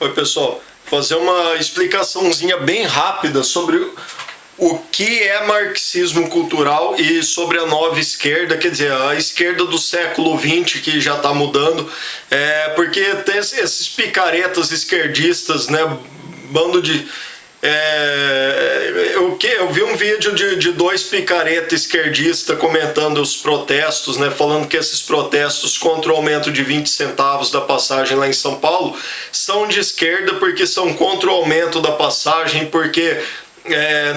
Oi, pessoal. Fazer uma explicaçãozinha bem rápida sobre o que é marxismo cultural e sobre a nova esquerda, quer dizer, a esquerda do século XX que já está mudando, porque tem esses picaretas esquerdistas, né, bando de... eu vi um vídeo de dois picareta esquerdistas comentando os protestos, né, falando que esses protestos contra o aumento de 20 centavos da passagem lá em São Paulo são de esquerda porque são contra o aumento da passagem, porque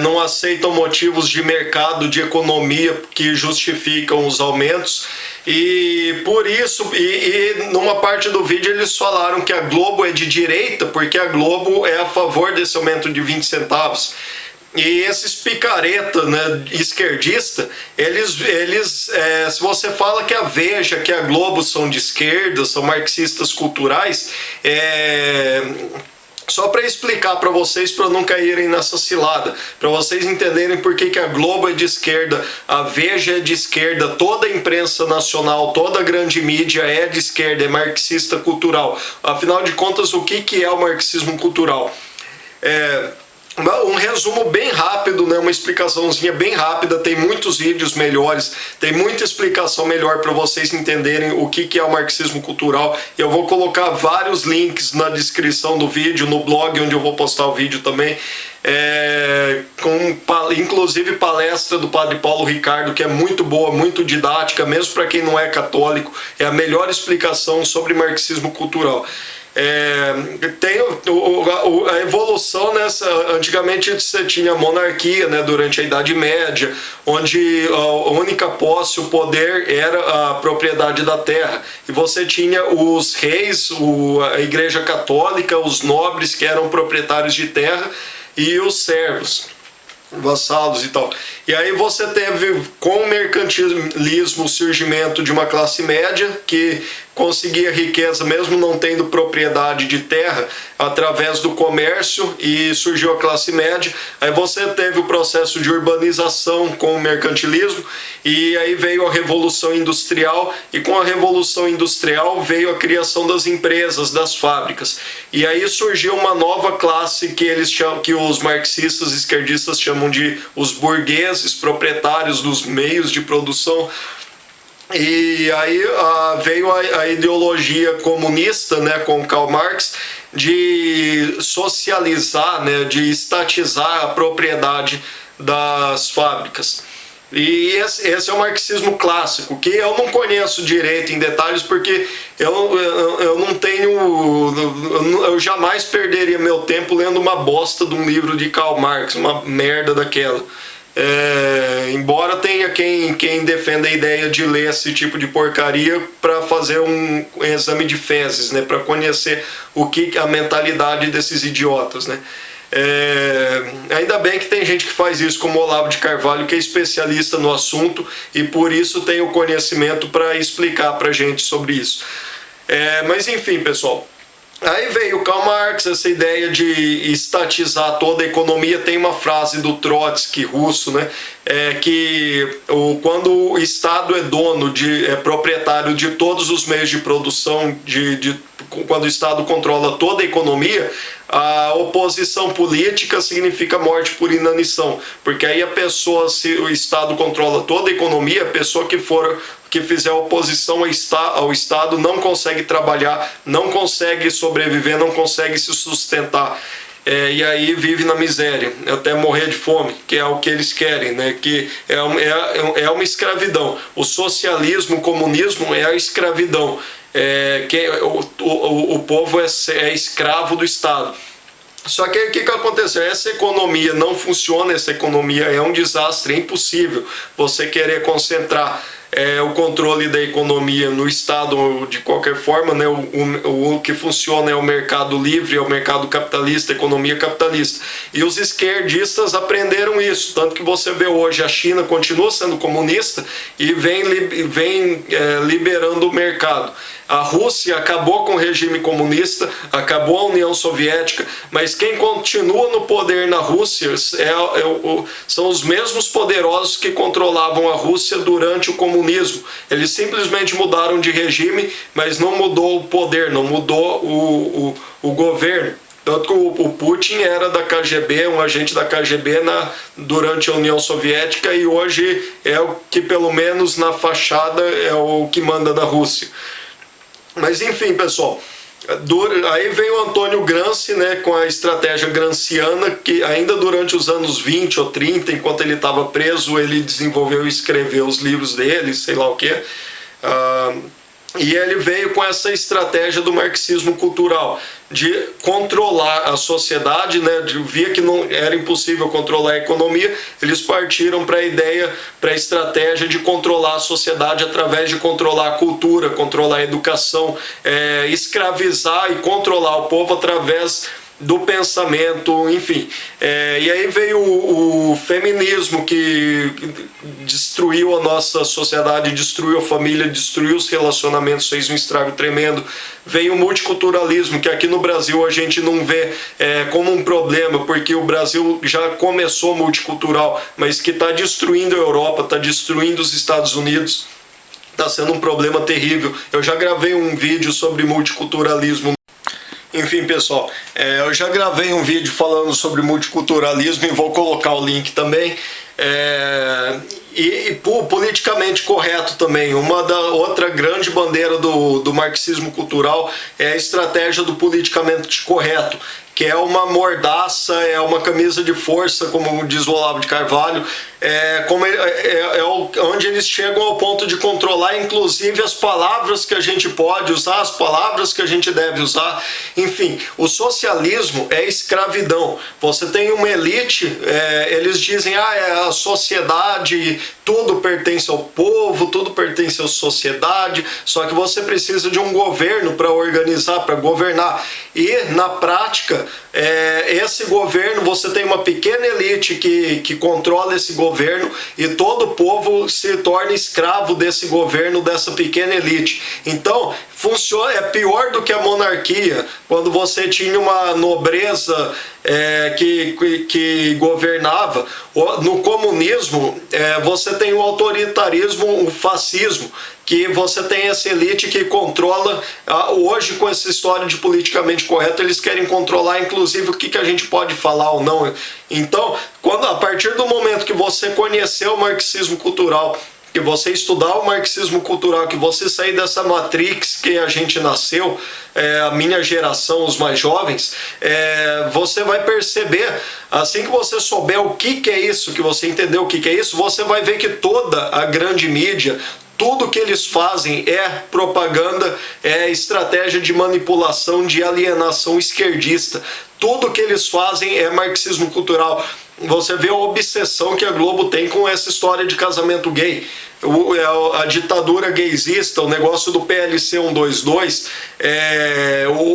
não aceitam motivos de mercado, de economia que justificam os aumentos. E por isso, numa parte do vídeo eles falaram que a Globo é de direita porque a Globo é a favor desse aumento de 20 centavos. E esses picareta, né, esquerdista, se você fala que a Veja, que a Globo são de esquerda, são marxistas culturais, só para explicar para vocês, para não caírem nessa cilada, para vocês entenderem por que a Globo é de esquerda, a Veja é de esquerda, toda a imprensa nacional, toda a grande mídia é de esquerda, é marxista cultural. Afinal de contas, o que é o marxismo cultural? Um resumo bem rápido, né? Uma explicaçãozinha bem rápida, tem muitos vídeos melhores, tem muita explicação melhor para vocês entenderem o que é o marxismo cultural. Eu vou colocar vários links na descrição do vídeo, no blog onde eu vou postar o vídeo também, inclusive palestra do Padre Paulo Ricardo, que é muito boa, muito didática, mesmo para quem não é católico, é a melhor explicação sobre marxismo cultural. Tem a evolução nessa. Antigamente você tinha monarquia, né, durante a Idade Média, onde a única posse, o poder era a propriedade da terra, e você tinha os reis, a Igreja Católica, os nobres que eram proprietários de terra, e os servos, vassalos e tal. E aí você teve, com o mercantilismo, o surgimento de uma classe média que conseguia riqueza mesmo não tendo propriedade de terra através do comércio, e surgiu a classe média. Aí você teve o processo de urbanização com o mercantilismo, e aí veio a Revolução Industrial, e com a Revolução Industrial veio a criação das empresas, das fábricas. E aí surgiu uma nova classe que eles chamam, que os marxistas esquerdistas chamam de os burgueses, proprietários dos meios de produção. E aí veio a ideologia comunista, né, com Karl Marx, de socializar, né, de estatizar a propriedade das fábricas. E esse é o marxismo clássico, que eu não conheço direito em detalhes, porque eu não tenho... Eu jamais perderia meu tempo lendo uma bosta de um livro de Karl Marx, uma merda daquela. Embora tenha quem defenda a ideia de ler esse tipo de porcaria para fazer um exame de fezes, né, para conhecer a mentalidade desses idiotas, né. Ainda bem que tem gente que faz isso, como o Olavo de Carvalho, que é especialista no assunto e por isso tem o conhecimento para explicar para gente sobre isso. Mas enfim, pessoal. Aí veio o Karl Marx, essa ideia de estatizar toda a economia. Tem uma frase do Trotsky, russo, né, que quando o Estado é dono, é proprietário de todos os meios de produção, quando o Estado controla toda a economia, a oposição política significa morte por inanição, porque aí a pessoa, se o Estado controla toda a economia, a pessoa que fizer oposição ao Estado não consegue trabalhar, não consegue sobreviver, não consegue se sustentar. E aí vive na miséria, até morrer de fome, que é o que eles querem, né? Que é uma escravidão. O socialismo, o comunismo é a escravidão. O povo é escravo do Estado. Só que o que aconteceu? Essa economia não funciona, essa economia é um desastre, é impossível você querer concentrar o controle da economia no Estado de qualquer forma, né? O que funciona é o mercado livre, é o mercado capitalista, a economia capitalista. E os esquerdistas aprenderam isso, tanto que você vê hoje a China continua sendo comunista e vem liberando o mercado. A Rússia acabou com o regime comunista, acabou a União Soviética, mas quem continua no poder na Rússia são os mesmos poderosos que controlavam a Rússia durante o comunismo. Eles simplesmente mudaram de regime, mas não mudou o poder, não mudou o governo. Tanto que o Putin era da KGB, um agente da KGB durante a União Soviética, e hoje é o que, pelo menos na fachada, é o que manda na Rússia. Mas enfim, pessoal, aí veio o Antônio Gramsci, né, com a estratégia gramsciana, que ainda durante os anos 20 ou 30, enquanto ele estava preso, ele desenvolveu e escreveu os livros dele, sei lá o quê. E ele veio com essa estratégia do marxismo cultural, de controlar a sociedade, né? Via que não era impossível controlar a economia, eles partiram para a ideia, para a estratégia de controlar a sociedade através de controlar a cultura, controlar a educação, escravizar e controlar o povo através do pensamento, enfim. E aí veio o feminismo, que destruiu a nossa sociedade, destruiu a família, destruiu os relacionamentos, fez um estrago tremendo. Veio o multiculturalismo, que aqui no Brasil a gente não vê como um problema, porque o Brasil já começou multicultural, mas que está destruindo a Europa, está destruindo os Estados Unidos. Está sendo um problema terrível. Eu já gravei um vídeo sobre multiculturalismo. Enfim, pessoal, eu já gravei um vídeo falando sobre multiculturalismo e vou colocar o link também. Politicamente correto também. Outra grande bandeira do marxismo cultural é a estratégia do politicamente correto, que é uma mordaça, é uma camisa de força, como diz o Olavo de Carvalho, onde eles chegam ao ponto de controlar inclusive as palavras que a gente pode usar, as palavras que a gente deve usar. Enfim, o socialismo é escravidão. Você tem uma elite, eles dizem, a sociedade, tudo pertence ao povo, tudo pertence à sociedade, só que você precisa de um governo para organizar, para governar. E, na prática, esse governo, você tem uma pequena elite que controla esse governo, e todo o povo se torna escravo desse governo, dessa pequena elite. Então, é pior do que a monarquia, quando você tinha uma nobreza que governava. No comunismo, você tem o autoritarismo, o fascismo, que você tem essa elite que controla. Hoje, com essa história de politicamente correto, eles querem controlar inclusive o que a gente pode falar ou não. Então, a partir do momento que você conheceu o marxismo cultural, que você estudar o marxismo cultural, que você sair dessa matrix que a gente nasceu, a minha geração, os mais jovens, você vai perceber, assim que você souber o que é isso, que você entender o que é isso, você vai ver que toda a grande mídia, tudo que eles fazem é propaganda, é estratégia de manipulação, de alienação esquerdista. Tudo que eles fazem é marxismo cultural. Você vê a obsessão que a Globo tem com essa história de casamento gay. A ditadura gaysista, o negócio do PLC 122,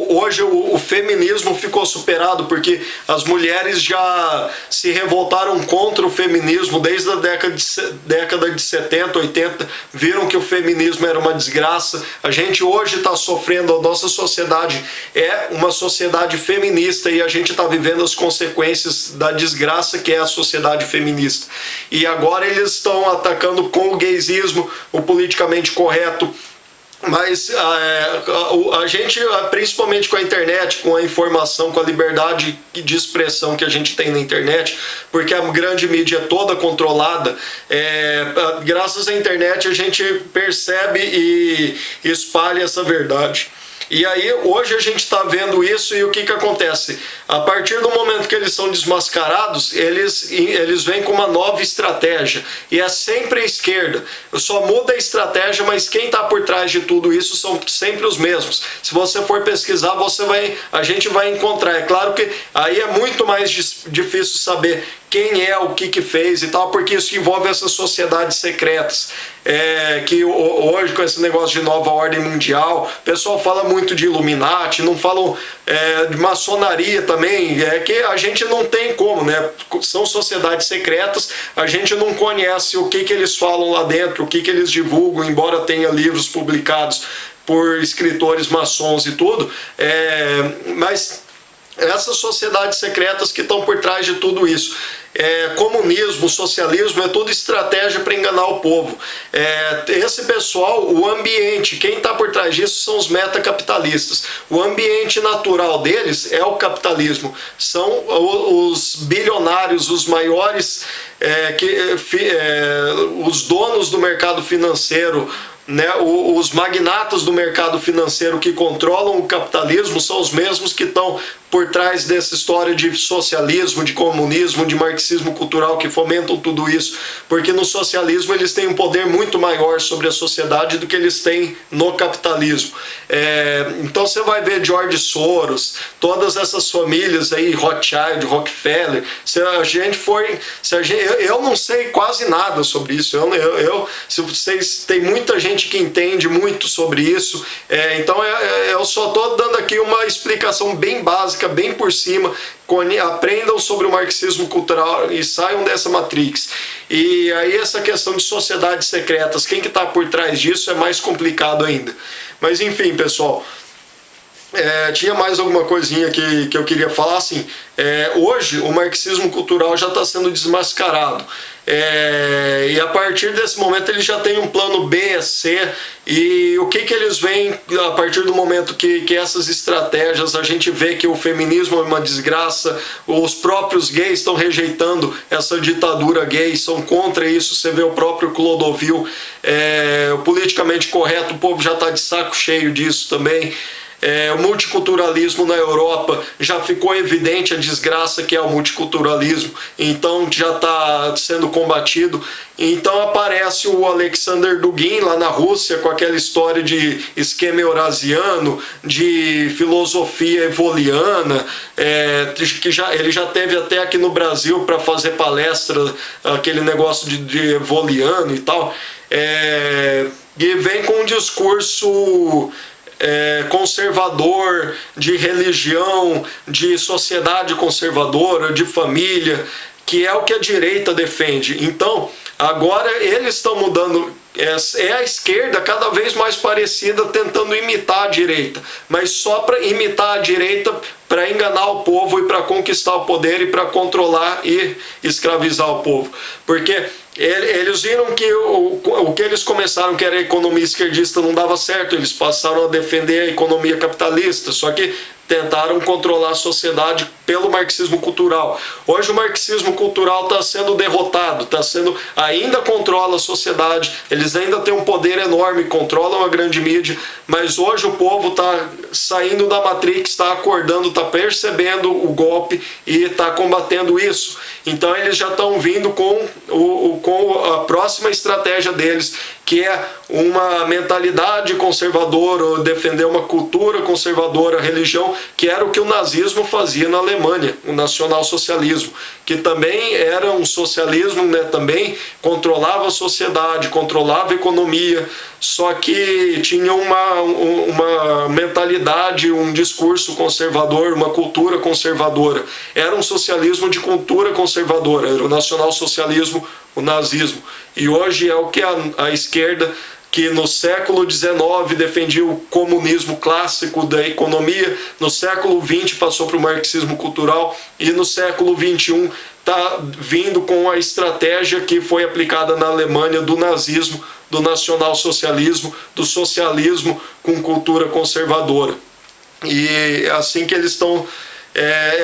hoje o feminismo ficou superado, porque as mulheres já se revoltaram contra o feminismo desde a década de 70, 80, viram que o feminismo era uma desgraça. A gente hoje está sofrendo, a nossa sociedade é uma sociedade feminista, e a gente está vivendo as consequências da desgraça que é a sociedade feminista. E agora eles estão atacando com o gaysismo, o politicamente correto. Mas a gente, principalmente com a internet, com a informação, com a liberdade de expressão que a gente tem na internet, porque a grande mídia é toda controlada, graças à internet a gente percebe e espalha essa verdade. E aí hoje a gente está vendo isso, e o que acontece? A partir do momento que eles são desmascarados, eles vêm com uma nova estratégia, e é sempre a esquerda. Só muda a estratégia, mas quem está por trás de tudo isso são sempre os mesmos. Se você for pesquisar, a gente vai encontrar. É claro que aí é muito mais difícil saber quem é, o que fez e tal, porque isso envolve essas sociedades secretas. Que hoje, com esse negócio de nova ordem mundial, o pessoal fala muito de Illuminati, não falam de maçonaria também, que a gente não tem como, né? São sociedades secretas, a gente não conhece o que eles falam lá dentro, o que eles divulgam, embora tenha livros publicados por escritores maçons e tudo, mas essas sociedades secretas que estão por trás de tudo isso. Comunismo, socialismo, é tudo estratégia para enganar o povo. Esse pessoal, o ambiente, quem está por trás disso são os metacapitalistas. O ambiente natural deles é o capitalismo. São os bilionários, os maiores, os donos do mercado financeiro, né, os magnatas do mercado financeiro que controlam o capitalismo são os mesmos que estão por trás dessa história de socialismo, de comunismo, de marxismo cultural, que fomentam tudo isso, porque no socialismo eles têm um poder muito maior sobre a sociedade do que eles têm no capitalismo. Então você vai ver George Soros, todas essas famílias aí, Rothschild, Rockefeller, eu não sei quase nada sobre isso, se vocês, tem muita gente que entende muito sobre isso, então eu só estou dando aqui uma explicação bem básica, bem por cima. Aprendam sobre o marxismo cultural e saiam dessa matrix. E aí essa questão de sociedades secretas, quem que está por trás disso é mais complicado ainda. Mas enfim, pessoal, tinha mais alguma coisinha que eu queria falar. Assim, hoje o marxismo cultural já está sendo desmascarado. E a partir desse momento ele já tem um plano B, C, e o que eles veem a partir do momento que essas estratégias, a gente vê que o feminismo é uma desgraça, os próprios gays estão rejeitando essa ditadura gay, são contra isso. Você vê o próprio Clodovil, o politicamente correto, o povo já está de saco cheio disso também. O multiculturalismo na Europa, já ficou evidente a desgraça que é o multiculturalismo, então já está sendo combatido. Então aparece o Alexander Dugin lá na Rússia com aquela história de esquema eurasiano, de filosofia evoliana, que ele já teve até aqui no Brasil para fazer palestra, aquele negócio de evoliano e tal, e vem com um discurso conservador, de religião, de sociedade conservadora, de família, que é o que a direita defende. Então, agora eles estão mudando, a esquerda cada vez mais parecida, tentando imitar a direita, mas só para imitar a direita, para enganar o povo e para conquistar o poder e para controlar e escravizar o povo. Porque eles viram que o que eles começaram, que era a economia esquerdista, não dava certo, eles passaram a defender a economia capitalista, só que tentaram controlar a sociedade pelo marxismo cultural. Hoje o marxismo cultural está sendo derrotado, ainda controla a sociedade, eles ainda têm um poder enorme, controlam a grande mídia, mas hoje o povo está saindo da matrix, está acordando, está percebendo o golpe e está combatendo isso. Então eles já estão vindo com a próxima estratégia deles, que é uma mentalidade conservadora, defender uma cultura conservadora, religião, que era o que o nazismo fazia na Alemanha, o nacionalsocialismo, que também era um socialismo, né, também controlava a sociedade, controlava a economia, só que tinha uma mentalidade, um discurso conservador, uma cultura conservadora. Era um socialismo de cultura conservadora, era o nacionalsocialismo, o nazismo. E hoje é o que a esquerda, que no século XIX defendia o comunismo clássico da economia, no século XX passou para o marxismo cultural e no século XXI está vindo com a estratégia que foi aplicada na Alemanha do nazismo, do nacionalsocialismo, do socialismo com cultura conservadora. E é assim que eles estão...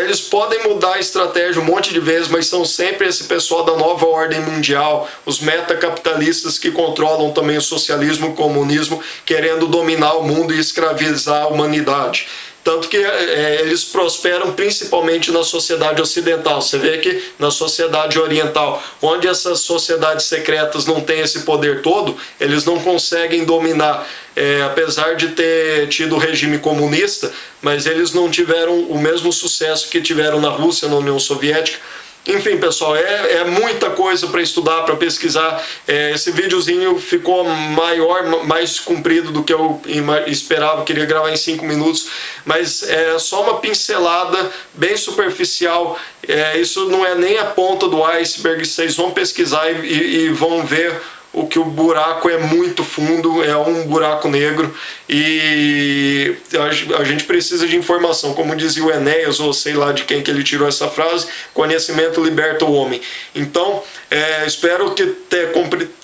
eles podem mudar a estratégia um monte de vezes, mas são sempre esse pessoal da nova ordem mundial, os metacapitalistas que controlam também o socialismo e o comunismo, querendo dominar o mundo e escravizar a humanidade. Tanto que eles prosperam principalmente na sociedade ocidental. Você vê que na sociedade oriental, onde essas sociedades secretas não têm esse poder todo, eles não conseguem dominar. Apesar de ter tido o regime comunista, mas eles não tiveram o mesmo sucesso que tiveram na Rússia, na União Soviética. Enfim, pessoal, é muita coisa para estudar, para pesquisar. Esse videozinho ficou maior, mais comprido do que eu esperava, eu queria gravar em 5 minutos, mas é só uma pincelada bem superficial. Isso não é nem a ponta do iceberg, vocês vão pesquisar e vão ver o buraco é muito fundo, é um buraco negro, e a gente precisa de informação. Como dizia o Enéas, ou sei lá de quem que ele tirou essa frase, conhecimento liberta o homem. Então, espero ter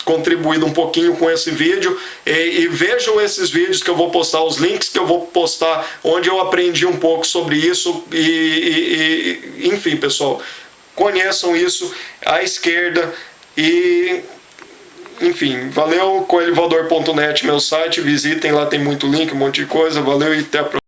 contribuído um pouquinho com esse vídeo, e vejam esses vídeos que eu vou postar, os links que eu vou postar, onde eu aprendi um pouco sobre isso, enfim, pessoal, conheçam isso, a esquerda, e enfim, valeu. Coelhovoador.net, meu site, visitem lá, tem muito link, um monte de coisa. Valeu e até a próxima.